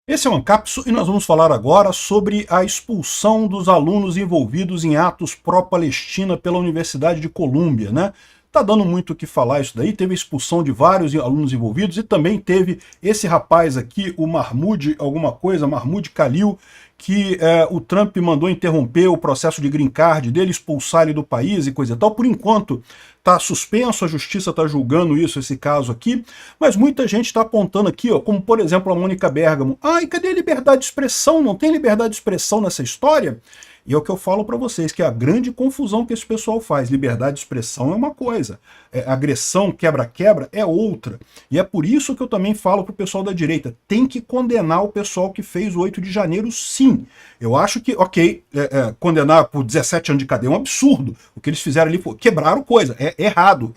Esse é o Ancapso e nós vamos falar agora sobre a expulsão dos alunos envolvidos em atos pró-Palestina pela Universidade de Colômbia, né? Tá dando muito o que falar isso daí, teve a expulsão de vários alunos envolvidos e também teve esse rapaz aqui, o Mahmoud alguma coisa, Mahmoud Khalil, que o Trump mandou interromper o processo de green card dele, expulsar ele do país e coisa e tal. Por enquanto está suspenso, a justiça está julgando esse caso aqui, mas muita gente está apontando aqui, ó, como por exemplo a Mônica Bergamo. E cadê a liberdade de expressão? Não tem liberdade de expressão nessa história? E é o que eu falo para vocês, que é a grande confusão que esse pessoal faz. Liberdade de expressão é uma coisa, agressão, quebra-quebra é outra. E é por isso que eu também falo para o pessoal da direita, tem que condenar o pessoal que fez o 8 de janeiro, sim. Eu acho que, ok, condenar por 17 anos de cadeia é um absurdo. O que eles fizeram ali foi quebraram coisa, é errado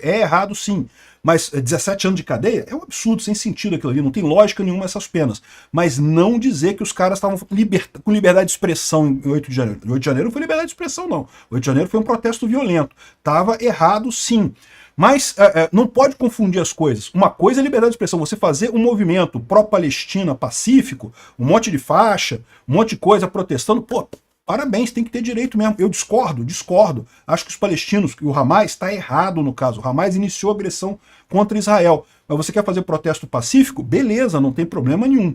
sim. Mas 17 anos de cadeia é um absurdo, sem sentido aquilo ali, não tem lógica nenhuma essas penas. Mas não dizer que os caras estavam com liberdade de expressão em 8 de janeiro. 8 de janeiro não foi liberdade de expressão, não. 8 de janeiro foi um protesto violento. Estava errado, sim. Mas não pode confundir as coisas. Uma coisa é liberdade de expressão, você fazer um movimento pró-Palestina pacífico, um monte de faixa, um monte de coisa protestando, pô, parabéns, tem que ter direito mesmo. Eu discordo. Acho que os palestinos, que o Hamas está errado no caso. O Hamas iniciou agressão contra Israel. Mas você quer fazer protesto pacífico? Beleza, não tem problema nenhum.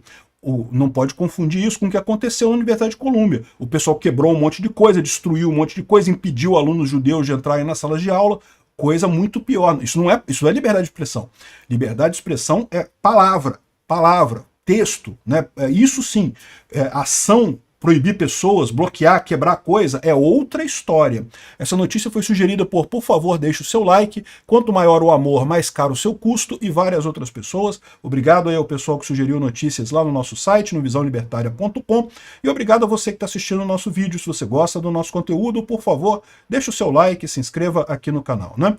Não pode confundir isso com o que aconteceu na Universidade de Colômbia. O pessoal quebrou um monte de coisa, destruiu um monte de coisa, impediu alunos judeus de entrarem nas salas de aula. Coisa muito pior. Isso não é liberdade de expressão. Liberdade de expressão é palavra, texto, né? Isso sim. Ação, proibir pessoas, bloquear, quebrar coisa, é outra história. Essa notícia foi sugerida por favor, deixe o seu like, quanto maior o amor, mais caro o seu custo, e várias outras pessoas. Obrigado aí ao pessoal que sugeriu notícias lá no nosso site, no visãolibertaria.com, e obrigado a você que está assistindo o nosso vídeo. Se você gosta do nosso conteúdo, por favor, deixe o seu like, se inscreva aqui no canal, né?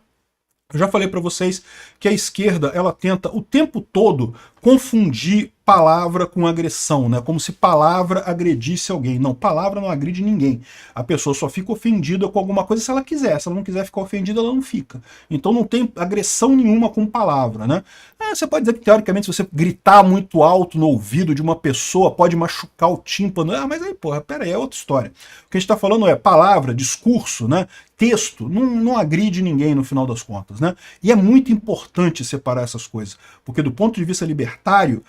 Eu já falei para vocês que a esquerda, ela tenta o tempo todo confundir palavra com agressão, né? Como se palavra agredisse alguém. Não, palavra não agride ninguém. A pessoa só fica ofendida com alguma coisa se ela quiser. Se ela não quiser ficar ofendida, ela não fica. Então não tem agressão nenhuma com palavra, né? Você pode dizer que, teoricamente, se você gritar muito alto no ouvido de uma pessoa, pode machucar o tímpano. Mas aí, porra, pera aí, é outra história. O que a gente está falando é palavra, discurso, né? Texto, não agride ninguém no final das contas, né? E é muito importante separar essas coisas, porque do ponto de vista libertário,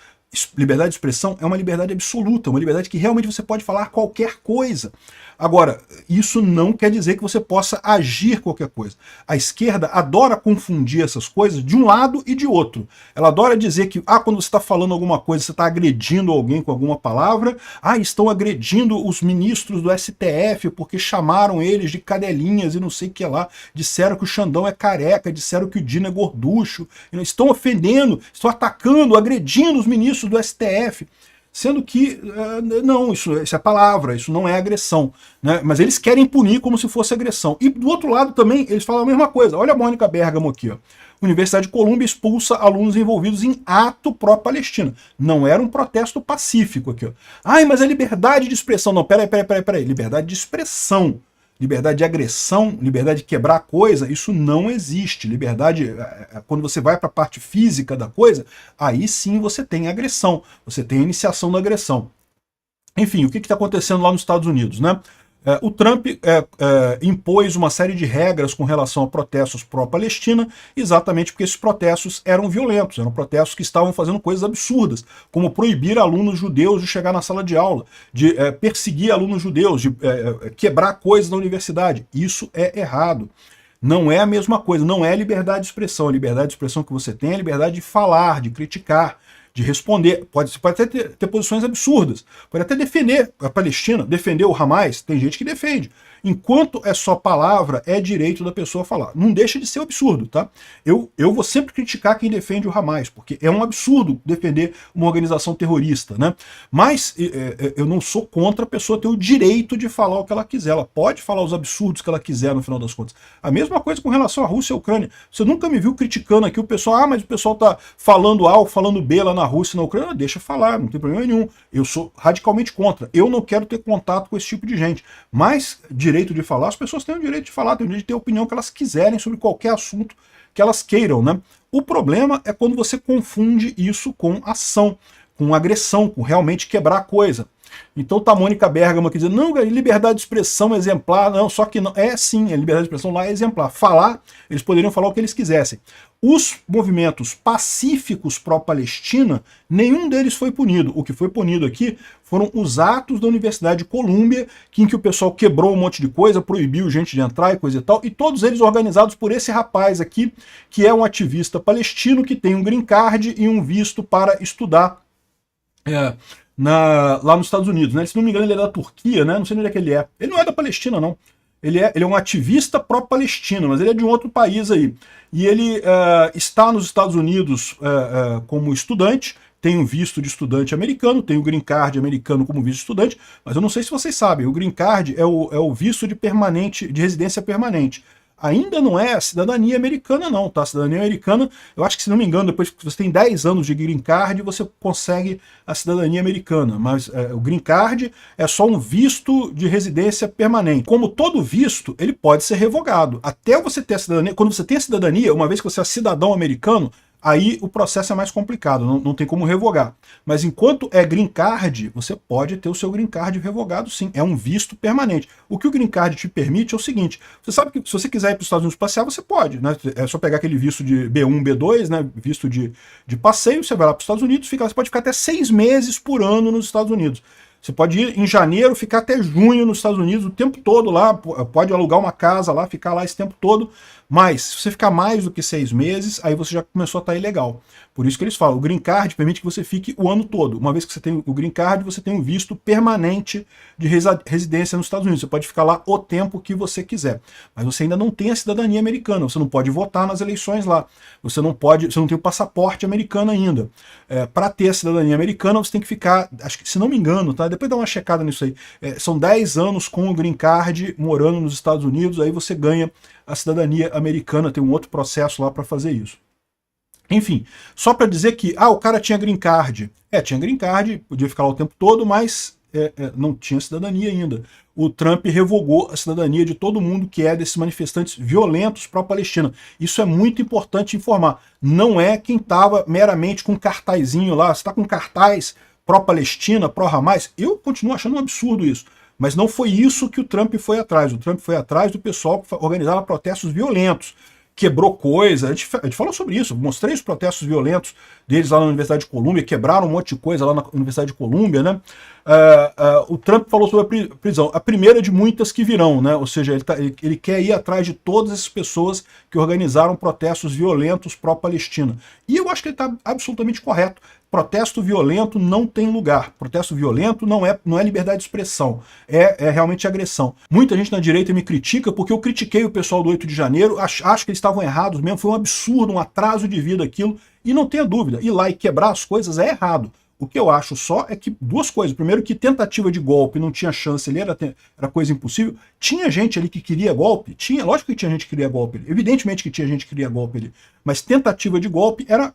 liberdade de expressão é uma liberdade absoluta, uma liberdade que realmente você pode falar qualquer coisa. Agora, isso não quer dizer que você possa agir qualquer coisa. A esquerda adora confundir essas coisas de um lado e de outro. Ela adora dizer que, quando você está falando alguma coisa, você está agredindo alguém com alguma palavra, estão agredindo os ministros do STF porque chamaram eles de cadelinhas e não sei o que lá, disseram que o Xandão é careca, disseram que o Dino é gorducho, estão ofendendo, estão atacando, agredindo os ministros do STF. Sendo que, não, isso é palavra, isso não é agressão, né? Mas eles querem punir como se fosse agressão. E do outro lado também, eles falam a mesma coisa. Olha a Mônica Bergamo aqui, ó. Universidade de Colômbia expulsa alunos envolvidos em ato pró-Palestina. Não era um protesto pacífico aqui, ó. Mas é liberdade de expressão. Não, peraí. Liberdade de expressão. Liberdade de agressão, liberdade de quebrar coisa, isso não existe. Liberdade, quando você vai para a parte física da coisa, aí sim você tem agressão, você tem a iniciação da agressão. Enfim, o que está acontecendo lá nos Estados Unidos, né? O Trump impôs uma série de regras com relação a protestos pró-Palestina, exatamente porque esses protestos eram violentos, eram protestos que estavam fazendo coisas absurdas, como proibir alunos judeus de chegar na sala de aula, de perseguir alunos judeus, de quebrar coisas na universidade. Isso é errado. Não é a mesma coisa, não é liberdade de expressão. A liberdade de expressão que você tem é a liberdade de falar, de criticar, de responder. Você pode até ter posições absurdas, pode até defender a Palestina, defender o Hamas, tem gente que defende. Enquanto é só palavra, é direito da pessoa falar. Não deixa de ser um absurdo, tá? Eu vou sempre criticar quem defende o Hamas, porque é um absurdo defender uma organização terrorista, né? Mas eu não sou contra a pessoa ter o direito de falar o que ela quiser. Ela pode falar os absurdos que ela quiser no final das contas. A mesma coisa com relação à Rússia e à Ucrânia. Você nunca me viu criticando aqui o pessoal, mas o pessoal tá falando A ou falando B lá na Rússia e na Ucrânia. Deixa falar, não tem problema nenhum. Eu sou radicalmente contra. Eu não quero ter contato com esse tipo de gente. Mas direito de falar, as pessoas têm o direito de falar, têm o direito de ter a opinião que elas quiserem sobre qualquer assunto que elas queiram, né? O problema é quando você confunde isso com ação. com agressão, com realmente quebrar a coisa. Então tá a Mônica Bergamo aqui dizendo, não, liberdade de expressão exemplar, não, só que não, é sim, a liberdade de expressão lá é exemplar. Falar, eles poderiam falar o que eles quisessem. Os movimentos pacíficos pró-Palestina, nenhum deles foi punido. O que foi punido aqui foram os atos da Universidade de Colômbia, em que o pessoal quebrou um monte de coisa, proibiu gente de entrar e coisa e tal, e todos eles organizados por esse rapaz aqui, que é um ativista palestino, que tem um green card e um visto para estudar lá nos Estados Unidos, né? Se não me engano, ele é da Turquia, né? Não sei onde é que ele é. Ele não é da Palestina, não. Ele é um ativista pró-palestino, mas ele é de um outro país aí. E ele está nos Estados Unidos como estudante, tem um visto de estudante americano, tem o green card americano como visto de estudante, mas eu não sei se vocês sabem, o green card é o visto de residência permanente. Ainda não é a cidadania americana não, tá? A cidadania americana, eu acho que, se não me engano, depois que você tem 10 anos de green card, você consegue a cidadania americana, mas o green card é só um visto de residência permanente. Como todo visto, ele pode ser revogado. Até você ter a cidadania, quando você tem a cidadania, uma vez que você é cidadão americano, aí o processo é mais complicado, não tem como revogar. Mas enquanto é green card, você pode ter o seu green card revogado sim, é um visto permanente. O que o green card te permite é o seguinte, você sabe que se você quiser ir para os Estados Unidos passear, você pode, né? É só pegar aquele visto de B1, B2, né? Visto de passeio, você vai lá para os Estados Unidos, você pode ficar até 6 meses por ano nos Estados Unidos. Você pode ir em janeiro, ficar até junho nos Estados Unidos, o tempo todo lá, pode alugar uma casa lá, ficar lá esse tempo todo, mas se você ficar mais do que 6 meses, aí você já começou a estar ilegal. Por isso que eles falam, o green card permite que você fique o ano todo. Uma vez que você tem o green card, você tem um visto permanente de residência nos Estados Unidos. Você pode ficar lá o tempo que você quiser. Mas você ainda não tem a cidadania americana, você não pode votar nas eleições lá. Você não tem o passaporte americano ainda. Para ter a cidadania americana, você tem que ficar, acho que, se não me engano, tá? Depois dá uma checada nisso aí. São 10 anos com o green card morando nos Estados Unidos, aí você ganha a cidadania americana, tem um outro processo lá para fazer isso. Enfim, só para dizer que, o cara tinha green card. Tinha green card, podia ficar lá o tempo todo, mas não tinha cidadania ainda. O Trump revogou a cidadania de todo mundo que é desses manifestantes violentos pró-Palestina. Isso é muito importante informar. Não é quem estava meramente com um cartazinho lá, você está com cartaz pró-Palestina, pró-Hamas, eu continuo achando um absurdo isso. Mas não foi isso que o Trump foi atrás. O Trump foi atrás do pessoal que organizava protestos violentos, quebrou coisa. A gente falou sobre isso, mostrei os protestos violentos deles lá na Universidade de Colômbia, quebraram um monte de coisa lá na Universidade de Colômbia, né? O Trump falou sobre a prisão, a primeira de muitas que virão, né? Ou seja, ele quer ir atrás de todas essas pessoas que organizaram protestos violentos pró-Palestina. E eu acho que ele está absolutamente correto. Protesto violento não tem lugar. Protesto violento não é liberdade de expressão, é realmente agressão. Muita gente na direita me critica porque eu critiquei o pessoal do 8 de janeiro, acho que eles estavam errados mesmo, foi um absurdo, um atraso de vida aquilo, e não tenha dúvida, ir lá e quebrar as coisas é errado. O que eu acho só é que duas coisas. Primeiro, que tentativa de golpe não tinha chance, ele era coisa impossível. Tinha gente ali que queria golpe? Tinha, lógico que tinha gente que queria golpe. Evidentemente que tinha gente que queria golpe ali. Mas tentativa de golpe era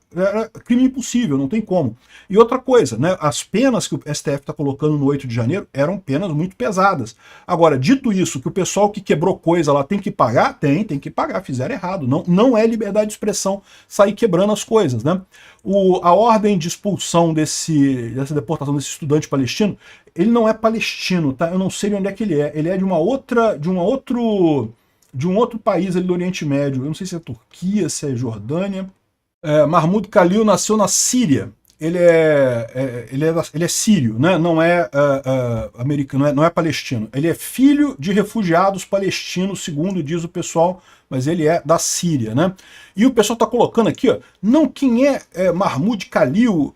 crime impossível, não tem como. E outra coisa, né, as penas que o STF está colocando no 8 de janeiro eram penas muito pesadas. Agora, dito isso, que o pessoal que quebrou coisa lá tem que pagar? Tem que pagar, fizeram errado. Não é liberdade de expressão sair quebrando as coisas, né? A ordem de expulsão dessa deportação desse estudante palestino, ele não é palestino, tá? Eu não sei de onde é que ele é. Ele é de um outro país ali do Oriente Médio. Eu não sei se é Turquia, se é Jordânia. Mahmoud Khalil nasceu na Síria. Ele é sírio, né? Não é americano, não é palestino. Ele é filho de refugiados palestinos, segundo diz o pessoal, mas ele é da Síria, né? E o pessoal está colocando aqui, ó, não, quem é Mahmoud Khalil,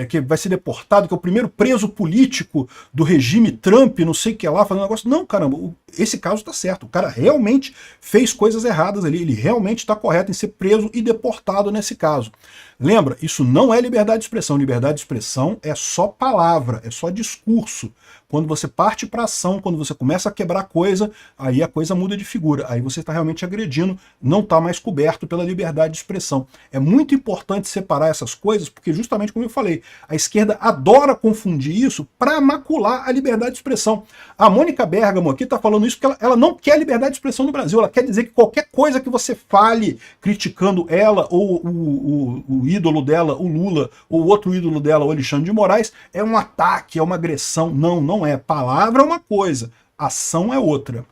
que vai ser deportado, que é o primeiro preso político do regime Trump, não sei o que lá, fazendo negócio. Não, caramba, esse caso está certo. O cara realmente fez coisas erradas ali, ele realmente está correto em ser preso e deportado nesse caso. Lembra, isso não é liberdade de expressão. Liberdade de expressão é só palavra, é só discurso. Quando você parte para ação, quando você começa a quebrar coisa, aí a coisa muda de figura. Aí você está realmente agredindo, não está mais coberto pela liberdade de expressão. É muito importante separar essas coisas, porque justamente como eu falei, a esquerda adora confundir isso para macular a liberdade de expressão. A Mônica Bergamo aqui está falando isso porque ela não quer liberdade de expressão no Brasil, ela quer dizer que qualquer coisa que você fale criticando ela ou o ídolo dela, o Lula, ou o outro ídolo dela, o Alexandre de Moraes, é um ataque, é uma agressão. Não, não é. Palavra é uma coisa, ação é outra.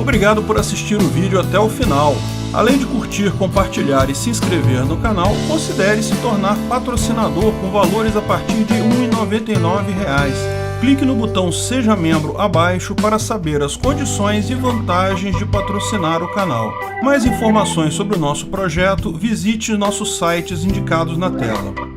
Obrigado por assistir o vídeo até o final. Além de curtir, compartilhar e se inscrever no canal, considere se tornar patrocinador com valores a partir de R$ 1,99. Clique no botão Seja Membro abaixo para saber as condições e vantagens de patrocinar o canal. Mais informações sobre o nosso projeto, visite nossos sites indicados na tela.